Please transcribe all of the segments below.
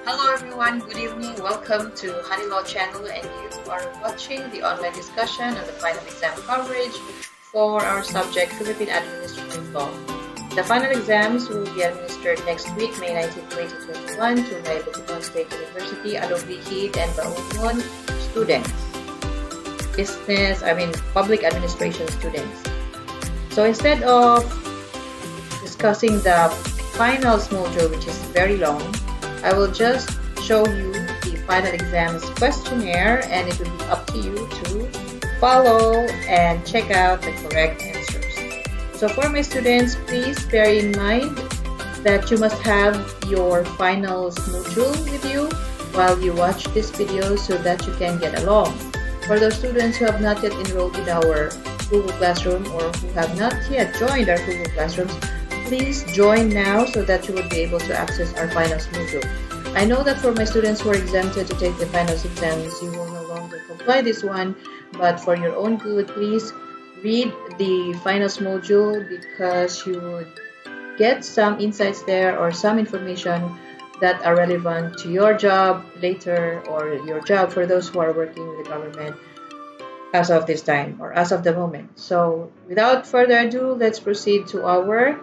Hello everyone, good evening. Welcome to Hani Law channel, and you are watching the online discussion on the final exam coverage for our subject Philippine Administrative Law. The final exams will be administered next week, May 19, 2021 to my Bukidnon State University, Alubihid and Baungon students. Public administration students. So instead of discussing the finals module, which is very long, I will just show you the final exams questionnaire, and it will be up to you to follow and check out the correct answers. So for my students, please bear in mind that you must have your finals module with you while you watch this video so that you can get along. For those students who have not yet enrolled in our Google Classroom or who have not yet joined our Google Classrooms, please join now so that you will be able to access our finals module. I know that for my students who are exempted to take the finals exams, you will no longer comply this one, but for your own good, please read the finals module because you would get some insights there or some information that are relevant to your job later, or your job for those who are working with the government as of this time or as of the moment. So without further ado, let's proceed to our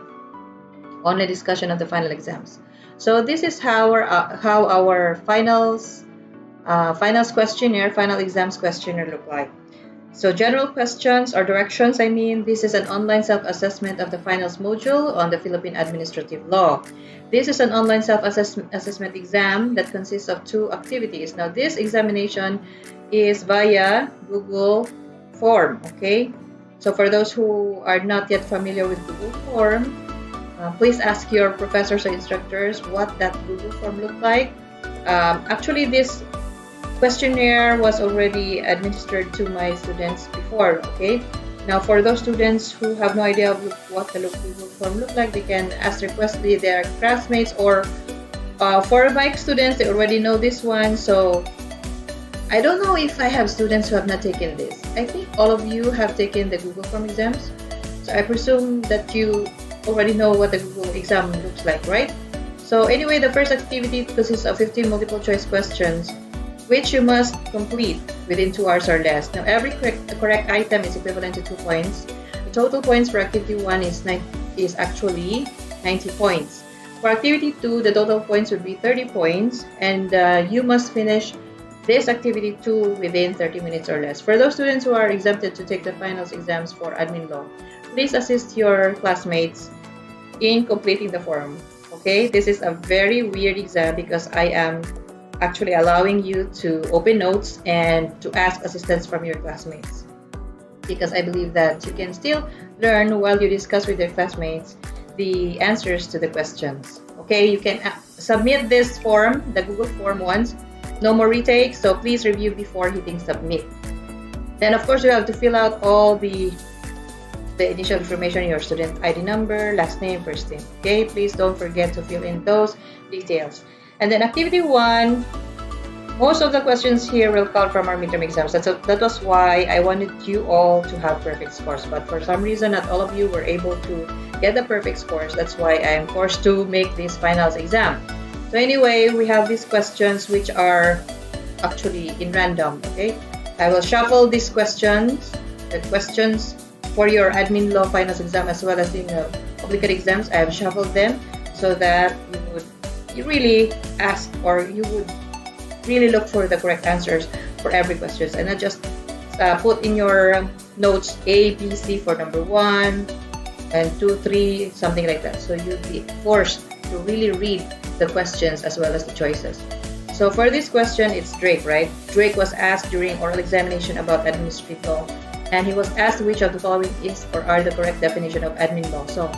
online discussion of the final exams. So this is how our final exams questionnaire look like. So general questions or directions, this is an online self-assessment of the finals module on the Philippine Administrative Law. This is an online self-assessment exam that consists of 2 activities. Now this examination is via Google Form, okay? So for those who are not yet familiar with Google Form, please ask your professors or instructors what that Google Form looked like. Actually, this questionnaire was already administered to my students before, okay? Now, for those students who have no idea what the Google Form looked like, they can ask their classmates, or for my students, they already know this one. So I don't know if I have students who have not taken this. I think all of you have taken the Google Form exams. So I presume that you already know what the Google exam looks like, right? So anyway, the first activity consists of 15 multiple choice questions, which you must complete within 2 hours or less. Now, every correct item is equivalent to 2 points. The total points for activity 1 is actually 90 points. For activity 2, the total points would be 30 points, and you must finish this activity 2 within 30 minutes or less. For those students who are exempted to take the finals exams for admin law, please assist your classmates in completing the form. Okay, this is a very weird exam because I am actually allowing you to open notes and to ask assistance from your classmates, because I believe that you can still learn while you discuss with your classmates the answers to the questions. Okay, you can submit this form, the Google Form, once. No more retakes, so please review before hitting submit. Then of course you have to fill out all the initial information, your student ID number, last name, first name. Okay, please don't forget to fill in those details. And then activity 1, most of the questions here will come from our midterm exams. That was why I wanted you all to have perfect scores. But for some reason, not all of you were able to get the perfect scores. That's why I am forced to make this finals exam. So anyway, we have these questions which are actually in random. Okay, I will shuffle these questions, the questions for your admin law finals exam as well as in the obligatory exams. I have shuffled them so that you really ask, or you would really look for the correct answers for every question, and not just put in your notes A, B, C for number 1 and 2, 3, something like that. So you'll be forced to really read the questions as well as the choices. So for this question, it's Drake, right? Drake was asked during oral examination about administrative law, and he was asked which of the following is or are the correct definition of admin law. So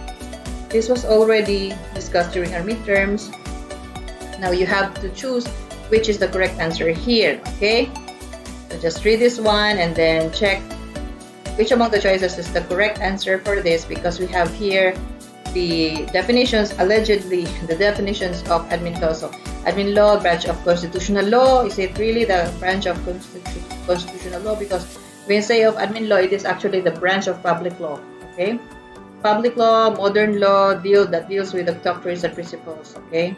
this was already discussed during our midterms. Now you have to choose which is the correct answer here, okay? So just read this one and then check which among the choices is the correct answer for this, because we have here the definitions, allegedly, the definitions of admin law. So admin law, branch of constitutional law. Is it really the branch of constitutional law? Because when you say of admin law, it is actually the branch of public law, okay? Public law, modern law, that deals with the doctrines and principles, okay?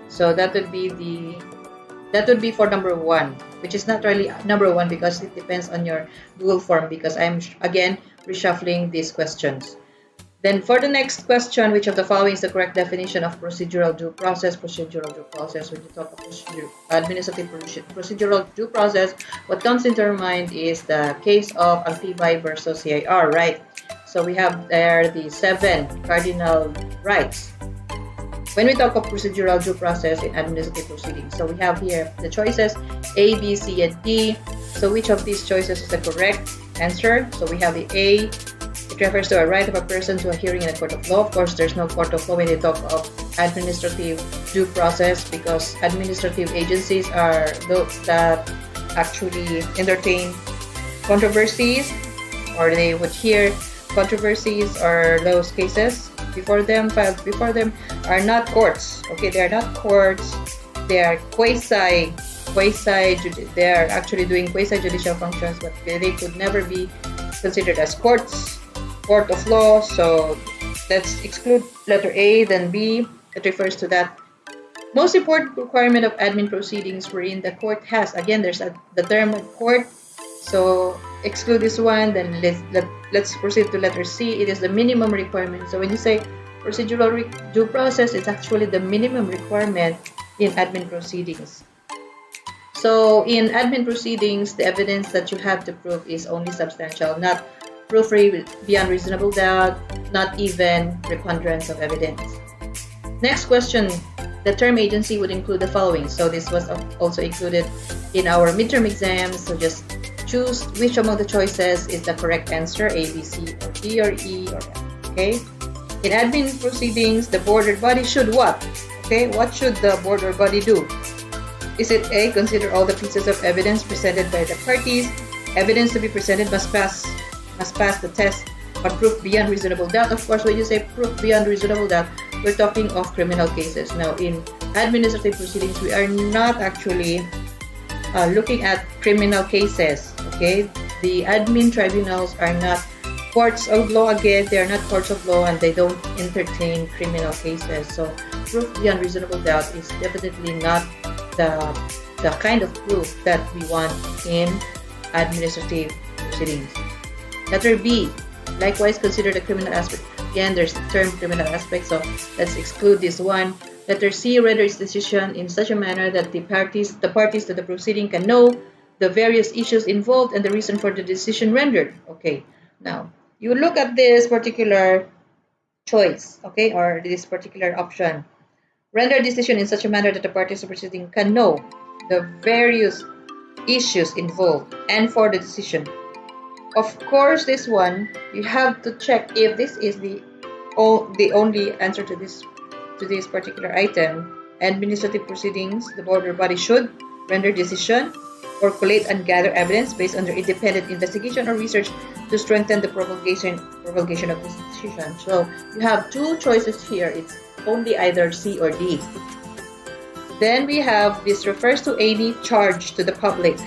So that would be for number 1, which is not really number 1 because it depends on your Google form, because I'm again reshuffling these questions. Then for the next question, which of the following is the correct definition of procedural due process? Procedural due process, when you talk of administrative procedural due process, what comes into our mind is the case of Amphibie versus CIR, right? So we have there the 7 cardinal rights when we talk of procedural due process in administrative proceedings. So we have here the choices A, B, C, and D. So which of these choices is the correct answer? So we have the A. It refers to a right of a person to a hearing in a court of law. Of course, there's no court of law when they talk of administrative due process, because administrative agencies are those that actually entertain controversies, or they would hear controversies or those cases before them, filed before them, are not courts. Okay, they are not courts. They are they are actually doing quasi-judicial functions, but they could never be considered as court of law. So let's exclude letter A. Then B, it refers to that most important requirement of admin proceedings wherein the court has, again, there's the term of court, so exclude this one. Then let's proceed to letter C. It is the minimum requirement. So when you say procedural due process, it's actually the minimum requirement in admin proceedings. So in admin proceedings, the evidence that you have to prove is only substantial, not proof beyond reasonable doubt, not even preponderance of evidence. Next question, the term agency would include the following. So this was also included in our midterm exams. So just choose which among the choices is the correct answer, A, B, C, or D, or E, or F. Okay. In admin proceedings, the board or body should what? Okay, what should the board or body do? Is it A, consider all the pieces of evidence presented by the parties? Evidence to be presented must pass the test of proof beyond reasonable doubt. Of course, when you say proof beyond reasonable doubt, we're talking of criminal cases. Now, in administrative proceedings, we are not actually looking at criminal cases. Okay, the admin tribunals are not courts of law. Again, they are not courts of law, and they don't entertain criminal cases. So proof beyond reasonable doubt is definitely not the kind of proof that we want in administrative proceedings. Letter B, likewise consider the criminal aspect. Again, there's the term criminal aspect, so let's exclude this one. Letter C, render its decision in such a manner that the parties to the proceeding can know the various issues involved and the reason for the decision rendered. Okay, now you look at this particular choice, okay, or this particular option. Render decision in such a manner that the parties to the proceeding can know the various issues involved and for the decision. Of course, this one you have to check if this is the only answer to this particular item. Administrative proceedings, the board or body should render decision or collate and gather evidence based on their independent investigation or research to strengthen the promulgation of this decision. So you have two choices here. It's only either C or D. Then we have, this refers to any charge to the public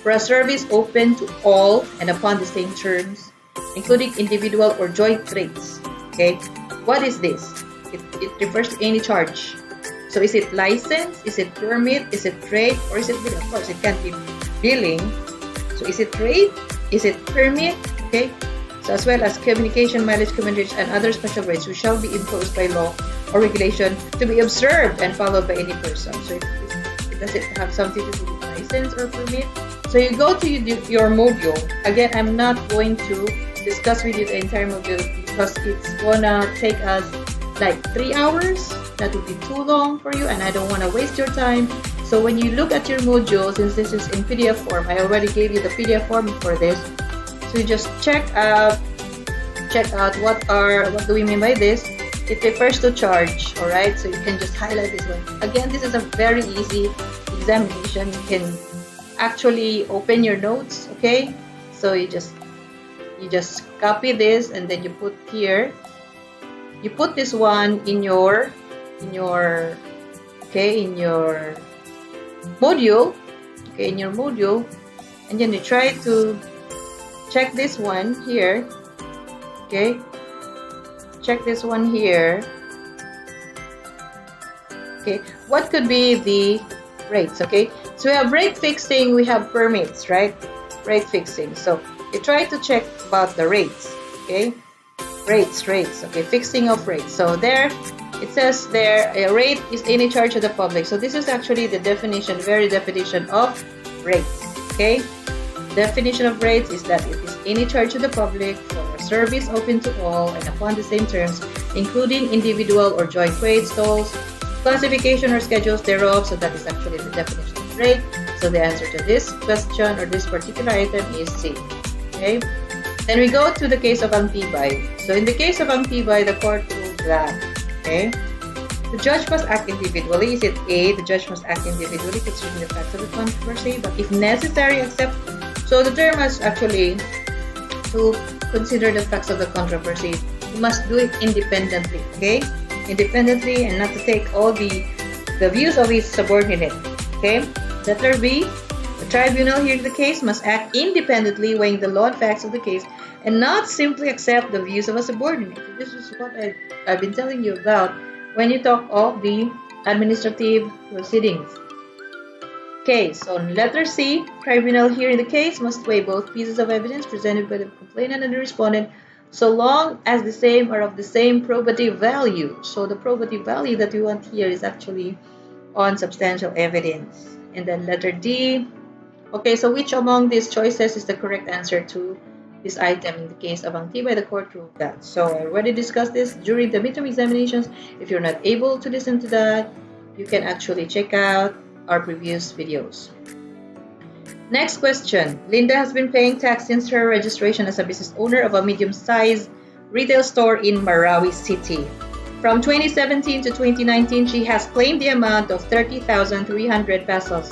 for a service open to all and upon the same terms, including individual or joint rates. Okay, what is this? It refers to any charge. So is it license? Is it permit? Is it rate? Or is it billing? Of course, it can't be billing. So is it rate? Is it permit? Okay. So as well as communication, mileage, coverage, and other special rates which shall be imposed by law or regulation to be observed and followed by any person. So does it have something to do with license or permit? So you go to your module. Again, I'm not going to discuss with you the entire module because it's gonna take us like 3 hours. That would be too long for you, and I don't want to waste your time. So when you look at your module, since this is in PDF form, I already gave you the PDF form for this. So you just check out what do we mean by this. It refers to charge, all right? So you can just highlight this one. Again, this is a very easy examination. You can actually open your notes, okay? So you just copy this and then you put here. You put this one in your module, and then you try to check this one here, okay? Check this one here, Okay, what could be the rates? Okay, so we have rate fixing, we have permits, right? Rate fixing. So you try to check about the rates. Okay, rates. Okay, fixing of rates. So there it says there a rate is any charge to the public. So this is actually the definition, very definition of rates. Okay, definition of rates is that it is any charge to the public for a service open to all and upon the same terms, including individual or joint rates, tolls, classification or schedules thereof. So that is actually the definition of rate. So the answer to this question or this particular item is C. Okay. Then we go to the case of Antibay. So in the case of Antibay, the court ruled that, okay, the judge must act individually. Is it A, the judge must act individually considering the facts of the controversy, but if necessary, accept. So the term is actually to consider the facts of the controversy. You must do it independently, okay? Independently and not to take all the views of his subordinate, okay? Letter B, the tribunal hearing the case must act independently, weighing the law and facts of the case, and not simply accept the views of a subordinate. This is what I've been telling you about when you talk of the administrative proceedings. Okay, so letter C, tribunal hearing the case must weigh both pieces of evidence presented by the complainant and the respondent, so long as the same are of the same probative value. So the probative value that we want here is actually on substantial evidence. And then letter D. Okay, so which among these choices is the correct answer to this item? In the case of Antibay, the court ruled that. So I already discussed this during the midterm examinations. If you're not able to listen to that, you can actually check out our previous videos. Next question. Linda has been paying tax since her registration as a business owner of a medium-sized retail store in Marawi City. From 2017 to 2019, she has claimed the amount of 30,300 pesos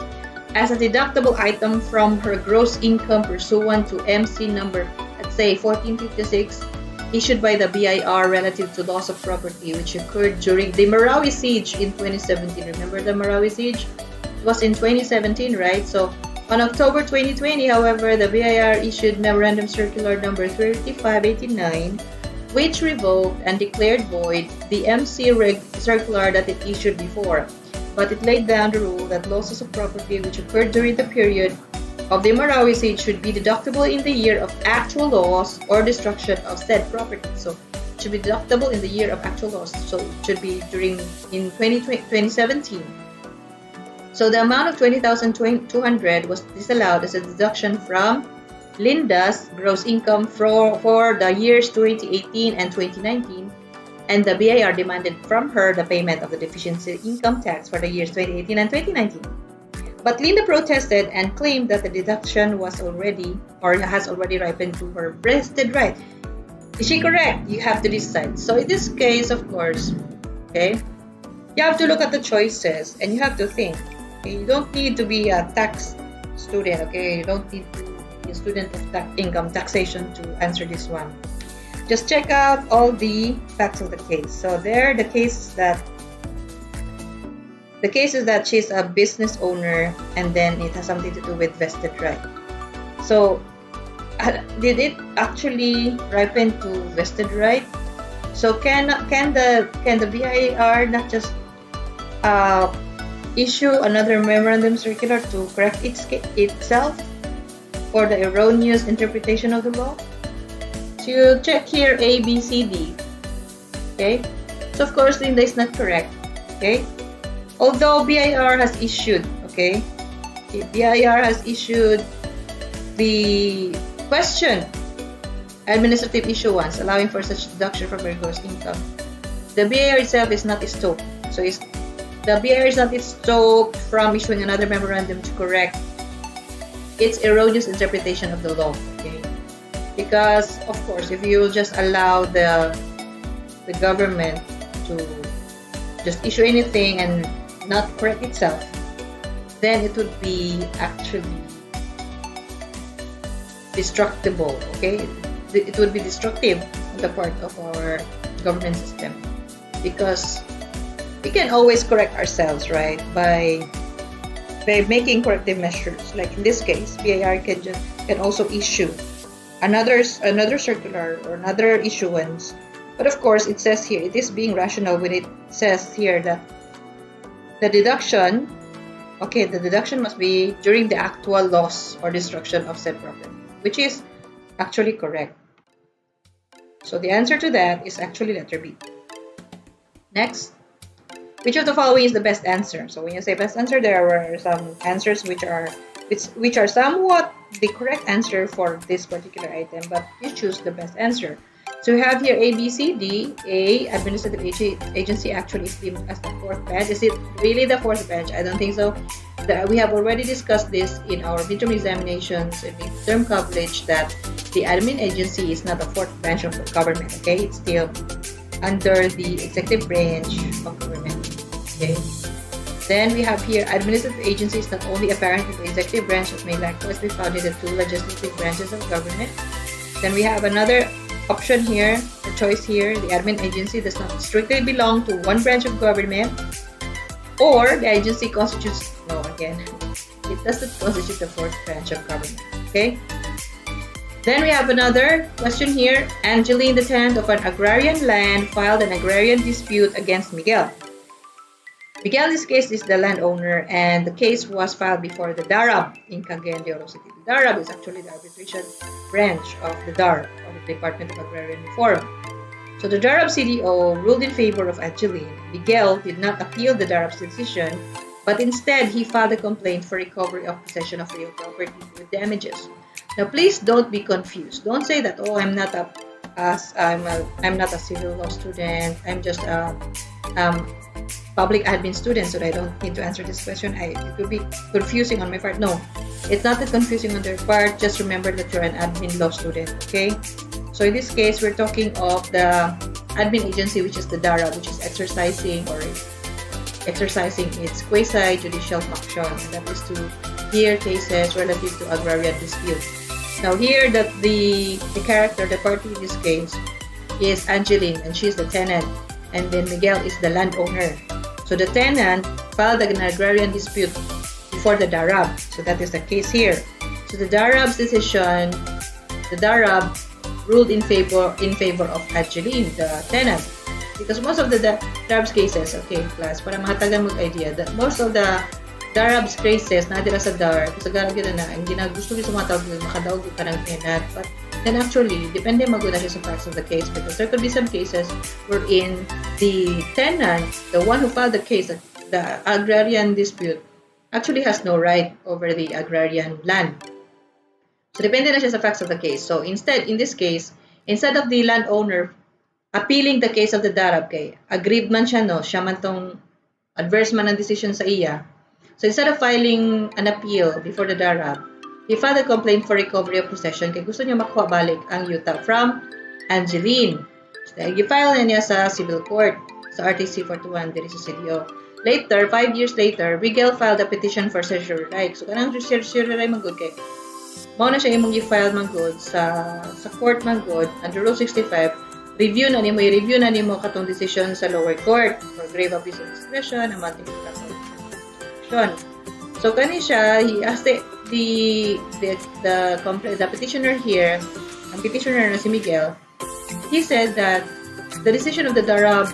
as a deductible item from her gross income pursuant to MC number, let's say 1456, issued by the BIR relative to loss of property which occurred during the Marawi siege in 2017. Remember the Marawi siege? It was in 2017, right? So on October 2020, however, the BIR issued Memorandum Circular number 3589, which revoked and declared void the MC circular that it issued before. But it laid down the rule that losses of property which occurred during the period of the Marawi siege should be deductible in the year of actual loss or destruction of said property. So it should be deductible in the year of actual loss. So it should be in 2017. So the amount of 20,200 was disallowed as a deduction from Linda's gross income for the years 2018 and 2019, and the BIR demanded from her the payment of the deficiency income tax for the years 2018 and 2019. But Linda protested and claimed that the deduction was already or has already ripened to her vested right. Is she correct? You have to decide. So in this case, of course, okay, you have to look at the choices and you have to think. Okay? You don't need to be a tax student, okay? You don't need to be a student of income taxation to answer this one. Just check out all the facts of the case. So there, the case is that she's a business owner, and then it has something to do with vested right. So, did it actually ripen to vested right? So can the BIR not just issue another memorandum circular to correct itself for the erroneous interpretation of the law? So you check here A, B, C, D. Okay. So of course Linda is not correct. Okay. Although BIR has issued, okay, BIR has issued the question administrative issuance allowing for such deduction from her gross income. The BIR itself is not stoked. So the BIR is not stoked from issuing another memorandum to correct its erroneous interpretation of the law. Okay. Because of course, if you just allow the government to just issue anything and not correct itself, then it would be actually destructible. Okay, it would be destructive on the part of our government system, because we can always correct ourselves, right, by making corrective measures. Like in this case, BIR can also issue another circular or another issuance. But of course, it says here it is being rational when it says here that the deduction, okay, the deduction must be during the actual loss or destruction of said property, which is actually correct. So the answer to that is actually letter B. Next, which of the following is the best answer? So when you say best answer, there are some answers which are somewhat the correct answer for this particular item, but you choose the best answer. So we have here A, B, C, D. A, administrative agency actually is deemed as the fourth branch. Is it really the fourth branch? I don't think so. We have already discussed this in our midterm examinations and midterm coverage that the admin agency is not the fourth branch of the government. Okay, it's still under the executive branch of government. Okay. Then we have here administrative agencies not only apparent in the executive branch but may likewise be found in the two legislative branches of government. Then we have another option here, the choice here, the admin agency does not strictly belong to one branch of government, or the agency constitutes, no, again, it doesn't constitute the fourth branch of government. Okay. Then we have another question here. Angeline, the tenant of an agrarian land, filed an agrarian dispute against Miguel. Miguel, in this case, is the landowner, and the case was filed before the DARAB in Cagayan de Oro City. The DARAB is actually the arbitration branch of the DAR, or the Department of Agrarian Reform. So the DARAB CDO ruled in favor of Angeline. Miguel did not appeal the DARAB's decision, but instead he filed a complaint for recovery of possession of real property with damages. Now, please don't be confused. Don't say that, oh, I'm not a civil law student. I'm just a public admin student, so I don't need to answer this question. It could be confusing on my part. No, it's not that confusing on their part. Just remember that you're an admin law student, okay? So in this case, we're talking of the admin agency, which is the DARA, which is exercising its quasi-judicial function, and that is to hear cases relative to agrarian dispute. Now here, that the party in this case is Angeline, and she's the tenant, and then Miguel is the landowner. So the tenant filed an agrarian dispute before the DARAB. So that is the case here. So the DARAB's decision, the DARAB ruled in favor of Angeline, the tenant. Because most of the DARAB's cases, okay, class, para makatagan mo idea, that most of the DARAB's cases na dira sa DAR, kasi gano'n na, ang ginagusto ko sa mga tawag, makadaog ka ng tenant. But then actually, depende maguna siya sa facts of the case, because there could be some cases wherein the tenant, the one who filed the case, the agrarian dispute, actually has no right over the agrarian land. So depende na siya sa facts of the case. So instead, in this case, instead of the landowner appealing the case of the DARAB, kay aggrieved man siya, no, siya man tong adverse man ang decision sa iya. So instead of filing an appeal before the DARAB, he filed a complaint for recovery of possession kaya gusto niya makuha balik ang yuta from Angeline. So, i-file na niya sa civil court, sa RTC 421, diri sa CDO. Later, 5 years later, Miguel filed a petition for certiorari right. So, kanang certiorari man good kay mao na siya imong i-file man good sa court man good under Rule 65. i-review na nimo katong decision sa lower court for grave abuse of discretion, amounting to action. So kani siya, he asked the petitioner here, ang petitioner na si Miguel, he said that the decision of the DARAB,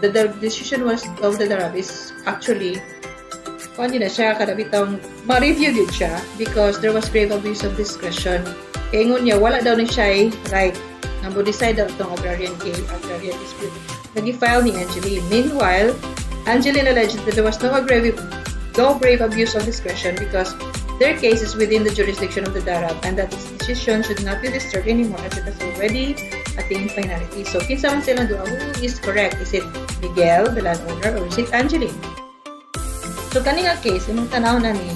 the decision of the DARAB is actually kung na siya kada bitang ma-review din siya because there was grave abuse of discretion. Kaya ngun niya wala daw ni siya right na mo decide daw itong agrarian dispute. Nag-file ni Angeline. Meanwhile, Angeline alleged that there was no grave abuse of discretion because their case is within the jurisdiction of the DARAB and that its decision should not be disturbed anymore as it has already attained finality. So, kinsa man silang duha, who is correct? Is it Miguel, the landowner, or is it Angeline? So, kaninga case, imong tanaw na ni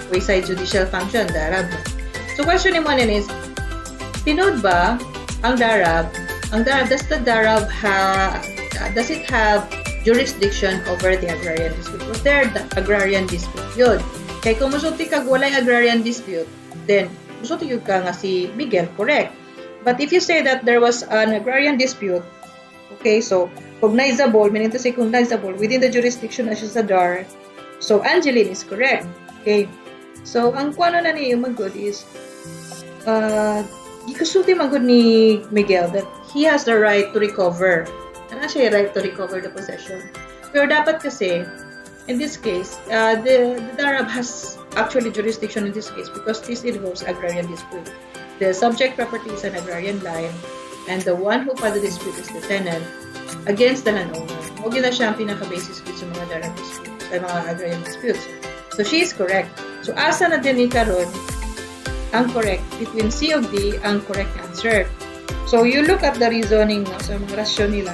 wayside judicial function, DARAB. So, question ni mo is, tinood ba ang DARAB? Does the DARAB does it have jurisdiction over the agrarian dispute? Was there the agrarian dispute? Yun. Kaya kung musulti kag walay agrarian dispute, then musulti yun ka nga si Miguel, correct. But if you say that there was an agrarian dispute, okay, so cognizable, meaning to say cognizable within the jurisdiction as sa DAR, so Angeline is correct. Okay. So, ang kuano na niyo magod is, ikusulti magod ni Miguel that he has the right to recover. Ano siya right to recover the possession? Pero dapat kasi, in this case, the DARAB has actually jurisdiction in this case because this involves agrarian dispute. The subject property is an agrarian land, and the one who filed the dispute is the tenant against the landowner. Huwag yun na siya ang pinaka-basis sa mga DARAB disputes, sa mga agrarian disputes. So, she is correct. So, asa na din ni karon ang correct between C of D ang correct answer. So, you look at the reasoning no, sa mga rasyon nila.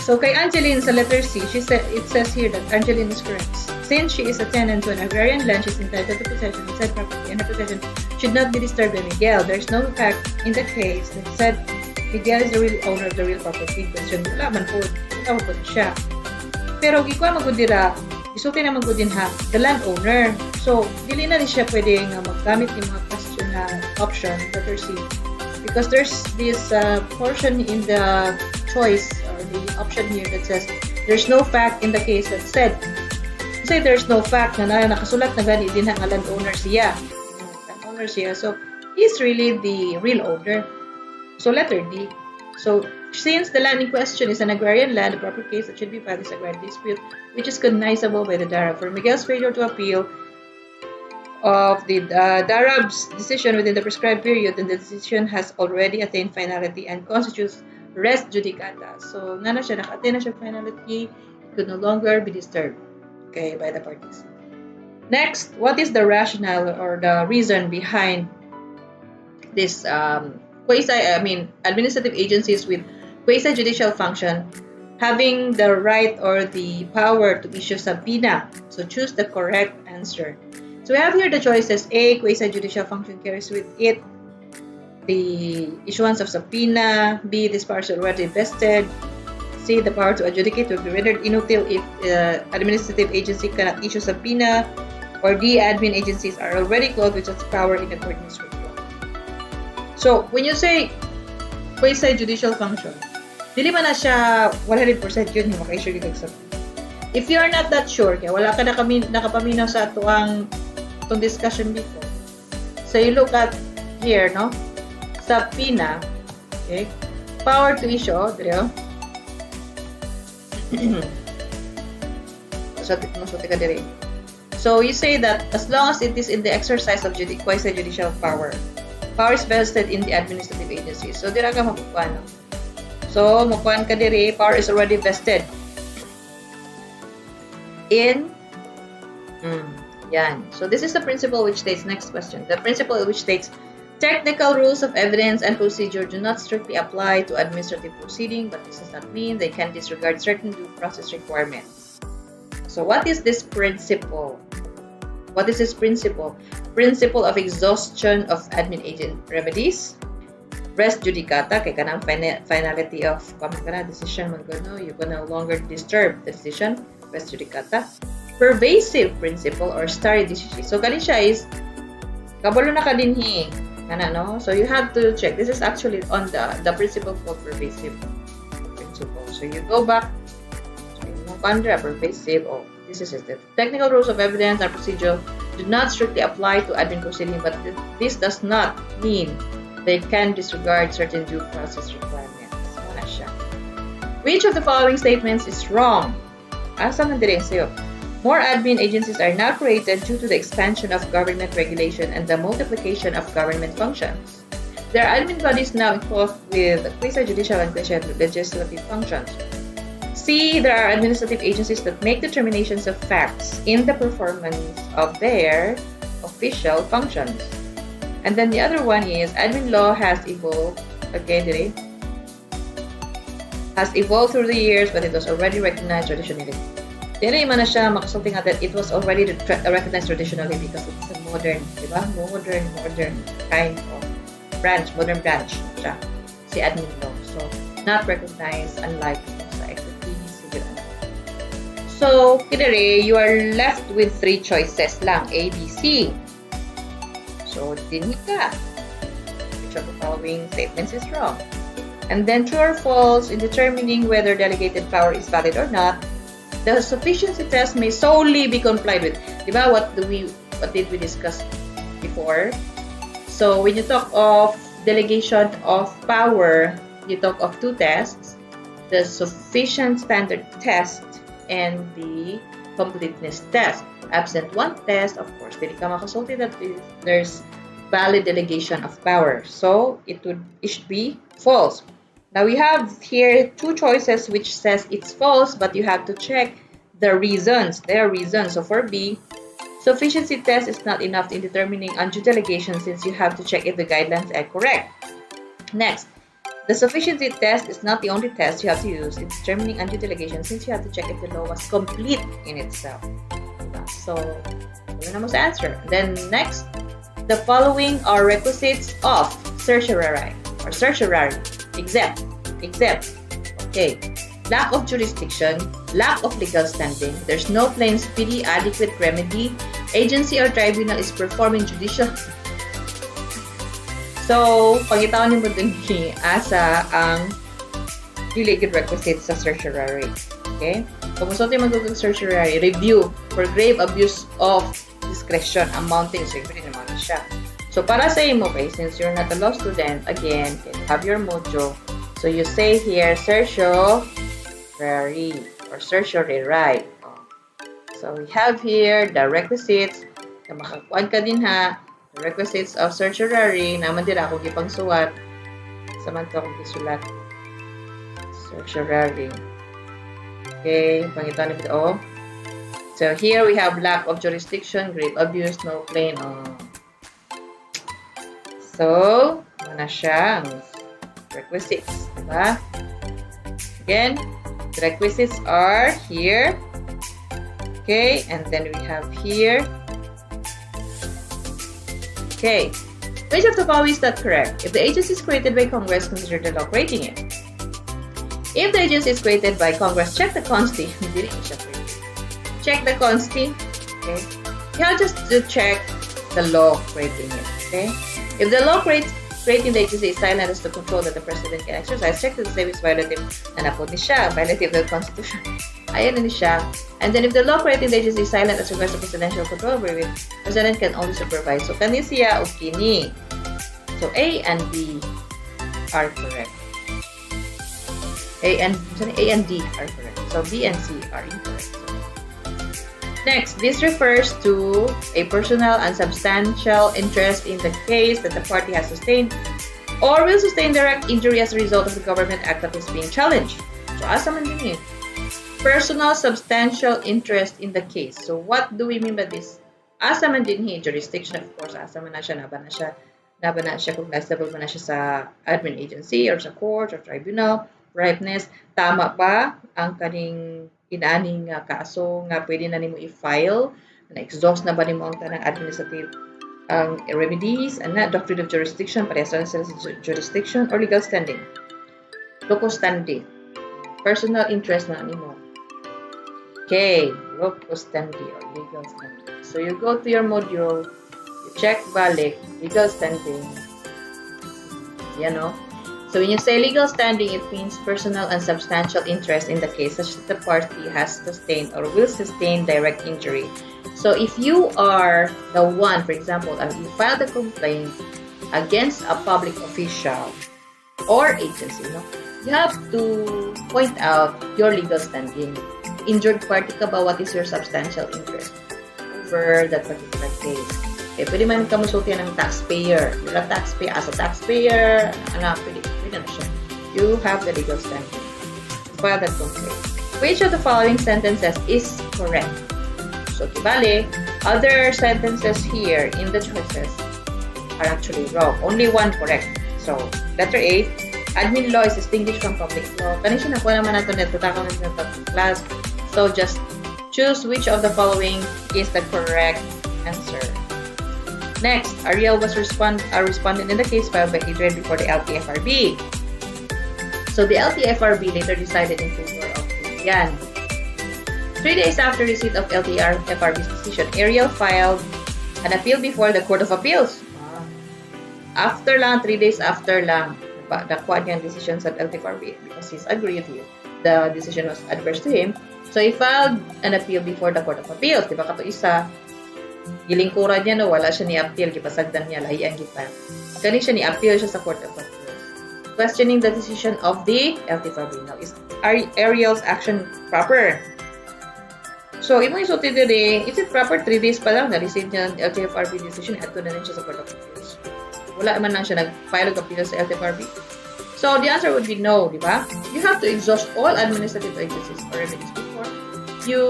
So, kay Angeline sa letter C, it says here that Angeline is correct. Since she is a tenant to an agrarian land, she is entitled to possession of said property, and her possession should not be disturbed by Miguel. There is no fact in the case that said Miguel is the real owner of the real property. Question, wala man po. Ikaw po siya. Pero, ikaw magudira, isulti na magudin ha, the landowner. So, dili na rin siya pwede nga maggamit ng mga question na option, letter C. Because there's this portion in the choice or the option here that says there's no fact in the case that said. Kasi there's no fact na nakasulat na gani din ang landowner siya. Landowner siya. So, he's really the real owner. So, letter D. So, since the land in question is an agrarian land, the proper case that should be filed is agrarian dispute, which is cognizable by the DARAB. For Miguel's failure to appeal of the DARAB's decision within the prescribed period, then the decision has already attained finality and constitutes res judicata. So, nga na siya, naka-attain na siya finality, it could no longer be disturbed, okay, by the parties. Next, what is the rationale or the reason behind this administrative agencies with quasi-judicial function having the right or the power to issue subpoena? So, choose the correct answer. So we have here the choices. A, quasi-judicial function carries with it the issuance of subpoena. B, this power is already vested. C, the power to adjudicate will be rendered inutile if administrative agency cannot issue subpoena. Or D, admin agencies are already clothed with such power in accordance with law. So when you say quasi-judicial function, dili man na siya 100% yun yung maka-issue dito sa subpoena. If you are not that sure, kaya wala ka nakapaminaw sa itong discussion before. So you look at here, no? Subpoena, okay? Power to issue, diyo. So you say that as long as it is in the exercise of quasi-judicial power is vested in the administrative agency. So dira ka mapukuan. So mapukuan ka diri, power is already vested in yan. So this is the principle which states, next question, the principle which states technical rules of evidence and procedure do not strictly apply to administrative proceeding, but this does not mean they can disregard certain due process requirements. So what is this principle? What is this principle? Principle of exhaustion of admin agent remedies. Res judicata, kay kanang finality of decision, you can no longer disturb the decision. Res judicata. Pervasive principle or stare decisis. So, kani siya is kabalo na kadinhi. No? So, you have to check. This is actually on the principle called pervasive principle. So, you go back. So, you ponder pervasive. Oh, this is it. The technical rules of evidence and procedure do not strictly apply to admin proceeding, but this does not mean they can disregard certain due process requirements. Wala siya. Which of the following statements is wrong? Asa man dire sa'yo? More admin agencies are now created due to the expansion of government regulation and the multiplication of government functions. There are admin bodies now involved with quasi-judicial and quasi-legislative functions. C, there are administrative agencies that make determinations of facts in the performance of their official functions. And then the other one is admin law has evolved, has evolved through the years, but it was already recognized traditionally. Dili man na siya makasulti nga that it was already recognized traditionally because it's a modern, di ba? Modern kind of branch, modern branch siya, si admin law. So, not recognized unlike sa equity, civil. So, kinare, you are left with 3 choices lang, A, B, C. So, dinhi ka. Which of the following statements is wrong? And then, true or false, in determining whether delegated power is valid or not, the sufficiency test may solely be complied with. Diba? What did we discuss before? So, when you talk of delegation of power, you talk of 2 tests. the sufficient standard test and the completeness test. Absent one test, of course, dili ka makasulti that there's valid delegation of power. So it should be false. Now we have here two choices which says it's false, but you have to check the reasons. There are reasons. So for B, sufficiency test is not enough in determining undue delegation since you have to check if the guidelines are correct. Next, the sufficiency test is not the only test you have to use in determining undue delegation since you have to check if the law was complete in itself. So, yun na sa answer. Then next, the following are requisites of certiorari or certiorari. Except, okay, lack of jurisdiction, lack of legal standing, there's no plain, speedy, adequate remedy, agency or tribunal is performing judicial. So, pangitaon mo dun ni asa ang related requisites sa certiorari. Okay? Kung gusto tayo mag-google certiorari, review for grave abuse of discretion amounting, siguro naman siya. So, para sa imo, okay, since you're not a law student, again, you have your mojo. So, you say here, certiorari or certiorari. So, we have here the requisites. Na makakuan ka din ha. The requisites of certiorari. Naman din ako gipang suwat. Samantha akong gisulat. Certiorari. Okay, pangitan nito. Oh. So, here we have lack of jurisdiction, grave abuse, no plain. So, ano siya ang requisites, diba? Again, the requisites are here. Okay, and then we have here. Okay, which of the following is not correct? If the agency is created by Congress, consider the law creating it. If the agency is created by Congress, check the consti. Check the consti. Okay, you have just to check the law creating it. Okay, if the law creating the agency is silent as to control that the president can exercise, check that the same is violative na napod ni siya, violative of the Constitution. Ayan na ni siya. And then if the law creating the agency is silent as regards to presidential control, where the president can only supervise. So kani siya o kini. So A and B are correct. A and D are correct. So B and C are incorrect. Next, this refers to a personal and substantial interest in the case that the party has sustained or will sustain direct injury as a result of the government act that is being challenged. So, asa man din personal substantial interest in the case. So, what do we mean by this? Asa man din jurisdiction, of course, asa man na siya, naba na siya, cognizable ba na siya sa admin agency or sa court or tribunal, ripeness, tama ba ang kaning inaning kaso nga pwede na nimo i-file, na-exhaust na ba nimo ang tanang administrative remedies, and na doctrine of jurisdiction, parehas lang sa jurisdiction or legal standing. Locus standi, personal interest na nimo. Okay, locus standi or legal standing. So you go to your module, you check balik, legal standing. Yan o. So when you say legal standing, it means personal and substantial interest in the case such that the party has sustained or will sustain direct injury. So if you are the one, for example, you filed a complaint against a public official or agency, you have to point out your legal standing. Injured party ka ba? What is your substantial interest over that particular case? Okay, pwede man ka masultihan ng taxpayer. You're a taxpayer. As a taxpayer, pwede na siya. You have the legal standing. File that complaint. Which of the following sentences is correct? So, kibali, other sentences here in the choices are actually wrong. Only one correct. So, letter A, admin law is distinguished from public law. Kanin siya nakuha naman natin ito. Takang natin ito class. So, just choose which of the following is the correct answer. Next, Ariel was respondent in the case filed by Adrian before the LTFRB. So the LTFRB later decided in favor of Adrian. 3 days after receipt of LTFRB's decision, Ariel filed an appeal before the Court of Appeals. After lang, 3 days after lang, nakuha niyang decision sa LTFRB because he's agreed with you. The decision was adverse to him. So he filed an appeal before the Court of Appeals. Diba kato isa? Gilingkuran niya wala siya ni-appeal, gipasagdan niya, lahian gipa. Kani siya ni-appeal siya sa Court of Appeals. questioning the decision of the LTFRB. Now, is Ariel's action proper? So, imong isulti diri, is it proper 3 days pa lang na-receive niya ang LTFRB decision at na siya sa Court of Appeals? Wala man lang siya nag-file of appeal sa LTFRB? So, the answer would be no, di ba? You have to exhaust all administrative agencies or remedies before you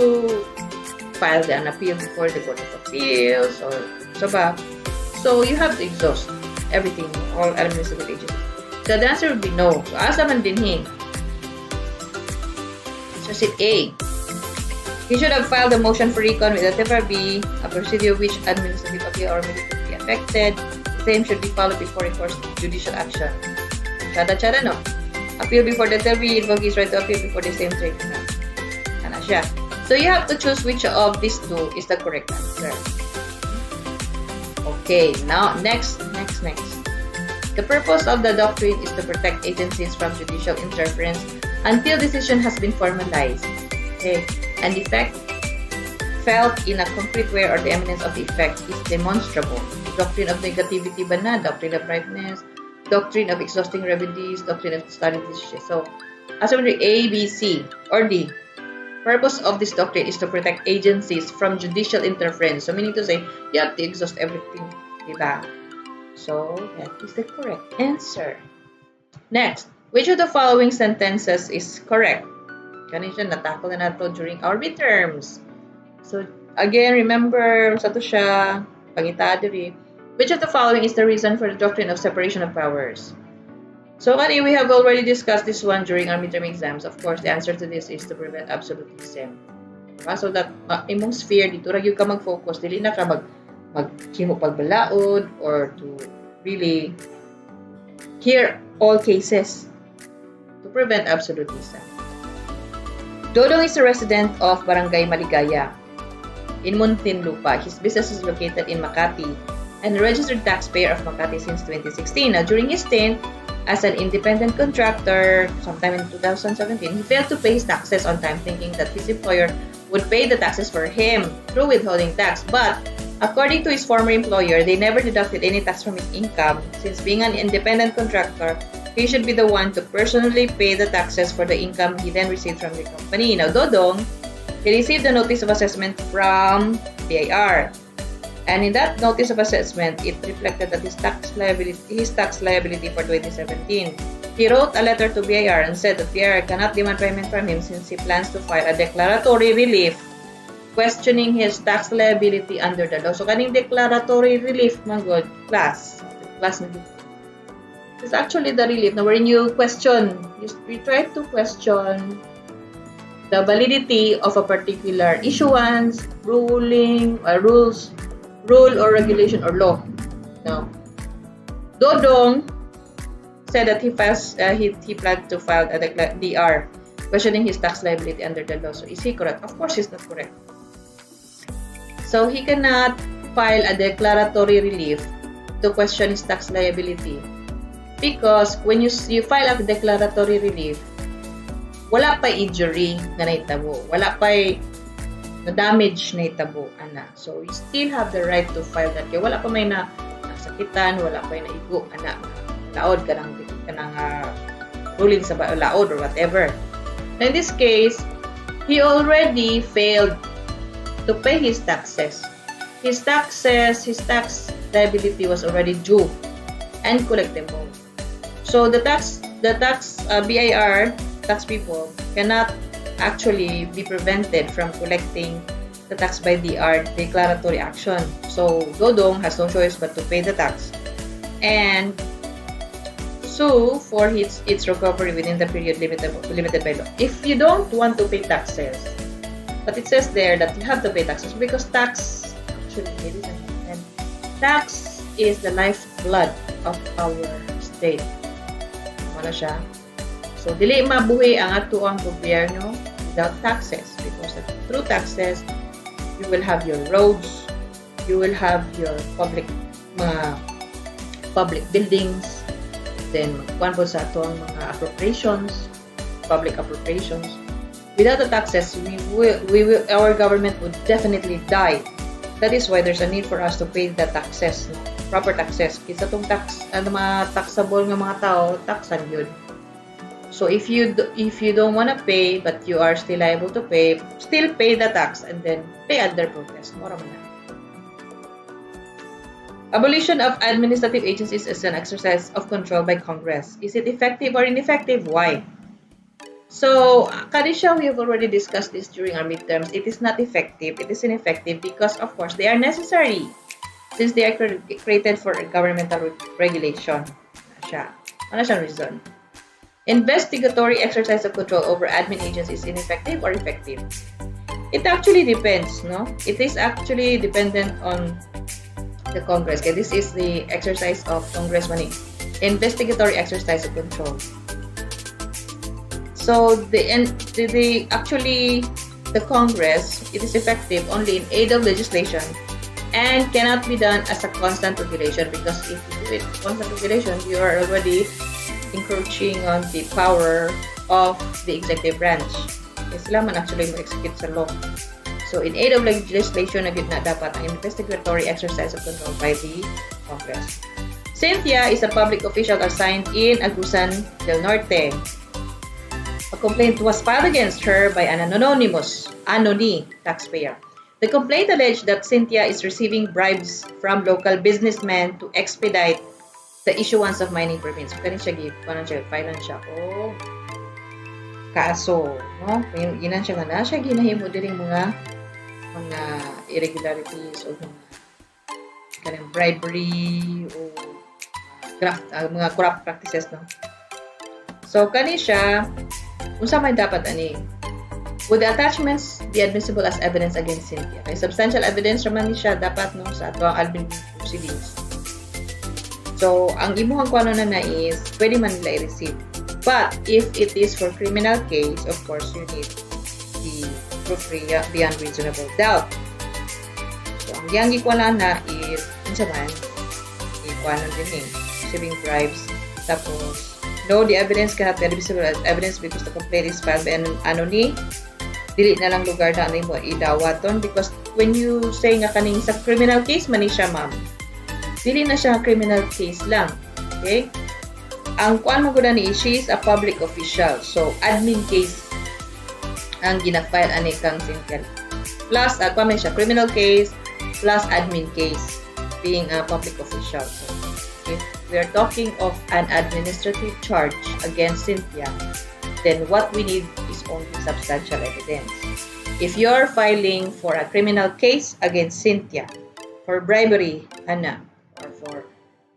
file an appeal before the Court of Appeals or so ba? So, you have to exhaust everything, all administrative agencies. So, the answer would be no. So, asa man din he? So, sit A. He should have filed a motion for recon with the TFRB, a procedure which administrative appeal or remedy could be affected. The same should be followed before enforced judicial action. Chada, no? Appeal before the TFRB, invoke his right to appeal before the same tribunal. Ano siya? So, you have to choose which of these two is the correct answer. Okay, now, next. The purpose of the doctrine is to protect agencies from judicial interference until decision has been formalized. Okay, and the effect felt in a concrete way or the eminence of the effect is demonstrable. Doctrine of negativity ba na? Doctrine of ripeness, doctrine of exhausting remedies, doctrine of study decision. So, answer A, B, C, or D. Purpose of this doctrine is to protect agencies from judicial interference. So, meaning to say, you have to exhaust everything. Diba? So, that is the correct answer. Next, which of the following sentences is correct? Ganun siya, natakol na nato during our midterms. So, again, remember, sa to siya, pangita diri. Which of the following is the reason for the doctrine of separation of powers? So, Hani, we have already discussed this one during our midterm exams. Of course, the answer to this is to prevent absolutism. So that, imong sphere, dito ra gyud ka mag-focus, dili na ka maghimo pagbalaod or to really hear all cases to prevent absolutism. Dodong is a resident of Barangay Maligaya in Muntinlupa. His business is located in Makati and a registered taxpayer of Makati since 2016. Now, during his stint as an independent contractor, sometime in 2017, he failed to pay his taxes on time, thinking that his employer would pay the taxes for him through withholding tax. But, according to his former employer, they never deducted any tax from his income. Since being an independent contractor, he should be the one to personally pay the taxes for the income he then received from the company. Now, Dodong, he received a notice of assessment from BIR. And in that notice of assessment, it reflected that his tax liability for 2017. He wrote a letter to BIR and said that BIR cannot demand payment from him since he plans to file a declaratory relief questioning his tax liability under the law. So, kaning declaratory relief, my God, class it's actually the relief. Now, when you question, you try to question the validity of a particular issuance, ruling, rule or regulation or law. Now, Dodong said that he planned to file a DR questioning his tax liability under the law. So, is he correct? Of course, he's not correct. So, he cannot file a declaratory relief to question his tax liability. Because when you file a declaratory relief, wala pa injury na naitabo. Wala pa na damage na itabo. Ana. So, you still have the right to file that. Kaya wala pa may nasakitan, wala pa na igo. Ana. Laod ka ng ruling sa laod or whatever. In this case, he already failed to pay his taxes. His tax liability was already due and collectible. So the BIR tax people cannot actually be prevented from collecting the tax by DR declaratory action. So Dodong has no choice but to pay the tax and sue for its recovery within the period limited by law. If you don't want to pay taxes, but it says there that you have to pay taxes because tax, actually, ladies and gentlemen, tax is the lifeblood of our state. Ano siya? So, dili mabuhi ang ato ang gobyerno without taxes because through taxes, you will have your roads, you will have your public buildings, then kuan po sa ato ang mga public appropriations. Without the taxes, our government would definitely die. That is why there's a need for us to pay the taxes. proper taxes. Kisa tong tax, mga taxable nga mga tao, taxan yun. So if you don't want to pay but you are still liable to pay, still pay the tax and then pay under protest. Mura man na. Abolition of administrative agencies is an exercise of control by Congress. Is it effective or ineffective? Why? So, Kadisha, we have already discussed this during our midterms. It is not effective. It is ineffective because, of course, they are necessary since they are created for governmental regulation. Ano siyang reason? Investigatory exercise of control over admin agencies is ineffective or effective? It actually depends, no? It is actually dependent on the Congress. Okay, this is the exercise of Congress money. Investigatory exercise of control. So the Congress, it is effective only in aid of legislation and cannot be done as a constant regulation, because if you do it constant regulation, you are already encroaching on the power of the executive branch. Sila man actually mo-execute sa law. So in aid of legislation na gid na dapat ang investigatory exercise of control by the Congress. Cynthia is a public official assigned in Agusan del Norte. A complaint was filed against her by an anonymous taxpayer. The complaint alleged that Cynthia is receiving bribes from local businessmen to expedite the issuance of mining permits. Kani siya file siya o kaso, no? Ginan siya nga na siya ginahimo diri mga irregularities o mga bribery o mga corrupt practices, no? So kani siya unsa may dapat ani? Would the attachments be admissible as evidence against Cynthia? May substantial evidence raman ni siya dapat, no, sa ato ang admin proceedings. So ang imuhang kuano na is pwede man nila i-receive. But if it is for criminal case, of course you need the proof beyond reasonable doubt. So ang yang ikuala na is unsa man ikuana din receiving bribes, tapos no, the evidence cannot be admissible as evidence because the complaint is filed by an anony. Dili na lang lugar na ano mo idawaton, because when you say nga kaning sa criminal case man ni siya, ma'am, dili na siya criminal case lang. Okay? Ang kuan mo gud ni, she is a public official. So admin case ang gina-file ani kang Cynthia. Plus kuan man siya criminal case plus admin case being a public official. So, if we are talking of an administrative charge against Cynthia, then what we need is only substantial evidence. If you're filing for a criminal case against Cynthia for bribery, or for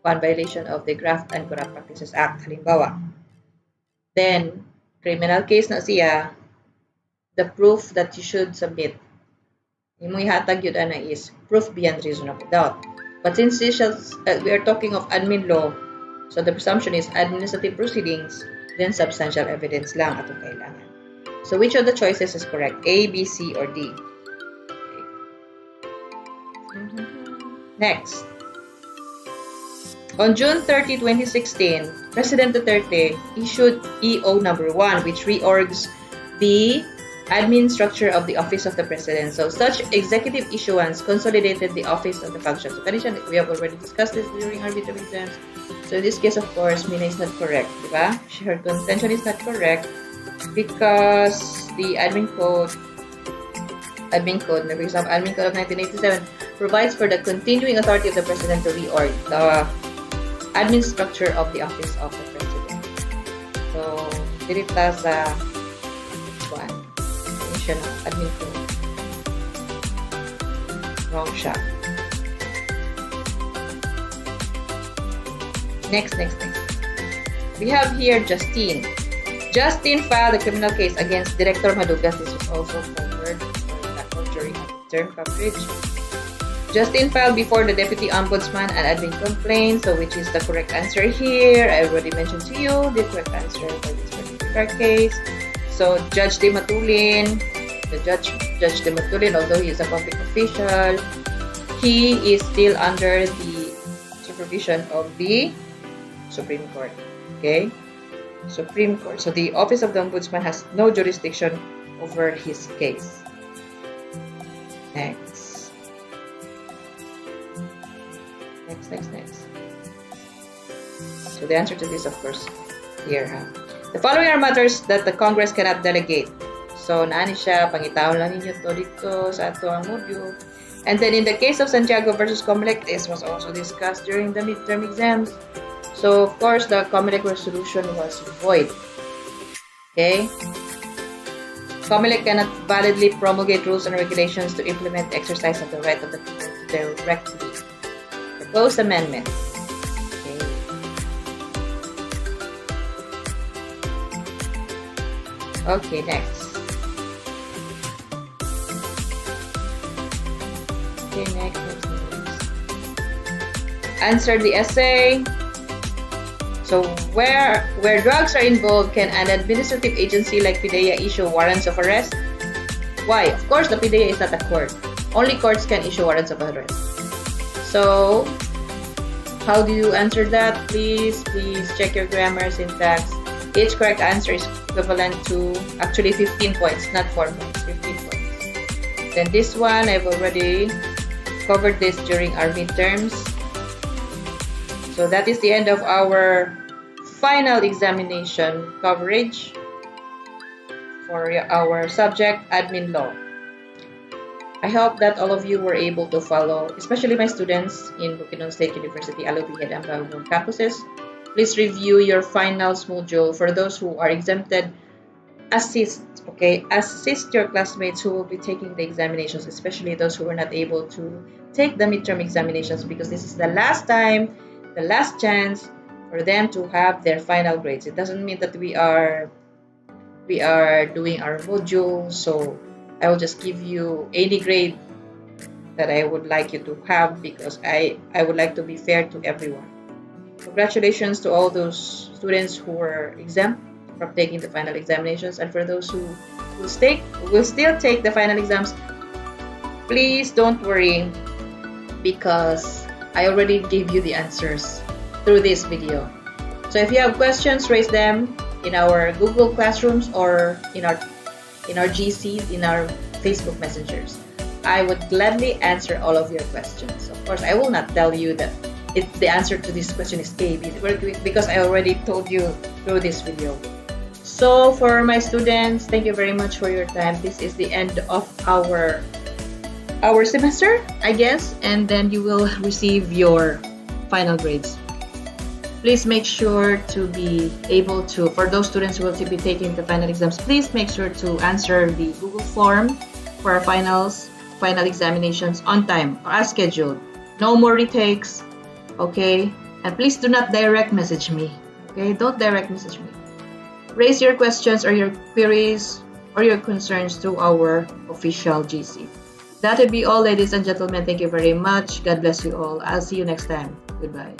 violation of the Graft and Corrupt Practices Act, halimbawa, then criminal case na siya, the proof that you should submit, imong ihatag yun is proof beyond reasonable doubt. But since we are talking of admin law, so the presumption is administrative proceedings, then substantial evidence lang atong kailangan. So which of the choices is correct? A, B, C, or D? Okay. Next. On June 30, 2016, President Duterte issued EO number 1, which reorgs the admin structure of the Office of the President. So such executive issuance consolidated the Office of the Function. So we have already discussed this during our video exams. So in this case, of course, Mina is not correct, diba? Her contention is not correct because the admin code, for example, admin code of 1987 provides for the continuing authority of the President to reorg the admin structure of the Office of the President. So dirita sa admin code. Wrong siya. Next. We have here Justine. Justine filed a criminal case against Director Madugas. This was also covered during term coverage. Justine filed before the Deputy Ombudsman an admin complaint. So which is the correct answer here? I already mentioned to you the correct answer for this particular case. So Judge De Matulin, although he is a public official, he is still under the supervision of the Supreme Court. Okay? Supreme Court. So the Office of the Ombudsman has no jurisdiction over his case. Next Next. So the answer to this, of course, here. The following are matters that the Congress cannot delegate. So, naani siya, pangitaon lang ninyo to dito sa ato ang module. And then in the case of Santiago versus Comelec, this was also discussed during the midterm exams. So, of course, the Comelec resolution was void. Okay? Comelec cannot validly promulgate rules and regulations to implement the exercise of the right of the people to directly propose amendment. Okay, next. Okay, next. Answer the essay. So, where drugs are involved, can an administrative agency like PIDEA issue warrants of arrest? Why? Of course, the PIDEA is not a court. Only courts can issue warrants of arrest. So, how do you answer that? Please check your grammar, syntax. Each correct answer is equivalent to actually 15 points, not 4 points, 15 points. Then this one, I've already covered this during our midterms. So that is the end of our final examination coverage for our subject, Admin Law. I hope that all of you were able to follow, especially my students in Bukidnon State University, Alobihead and Bagong campuses. Please review your finals module. For those who are exempted, assist your classmates who will be taking the examinations, especially those who were not able to take the midterm examinations, because this is the last time, the last chance for them to have their final grades. It doesn't mean that we are doing our module, so I will just give you any grade that I would like you to have, because I would like to be fair to everyone. Congratulations to all those students who were exempt from taking the final examinations, and for those who will still take the final exams, please don't worry, because I already gave you the answers through this video. So if you have questions, raise them in our Google Classrooms or in our GCs, in our Facebook messengers. I would gladly answer all of your questions. Of course, I will not tell you that the answer to this question is A, because I already told you through this video. So for my students, thank you very much for your time. This is the end of our semester, I guess, and then you will receive your final grades. Please make sure to be able to, for those students who will be taking the final exams, please make sure to answer the Google form for our final examinations on time or as scheduled. No more retakes, okay? And please do not direct message me, okay? Don't direct message me. Raise your questions or your queries or your concerns through our official GC. That would be all, ladies and gentlemen. Thank you very much. God bless you all. I'll see you next time. Goodbye.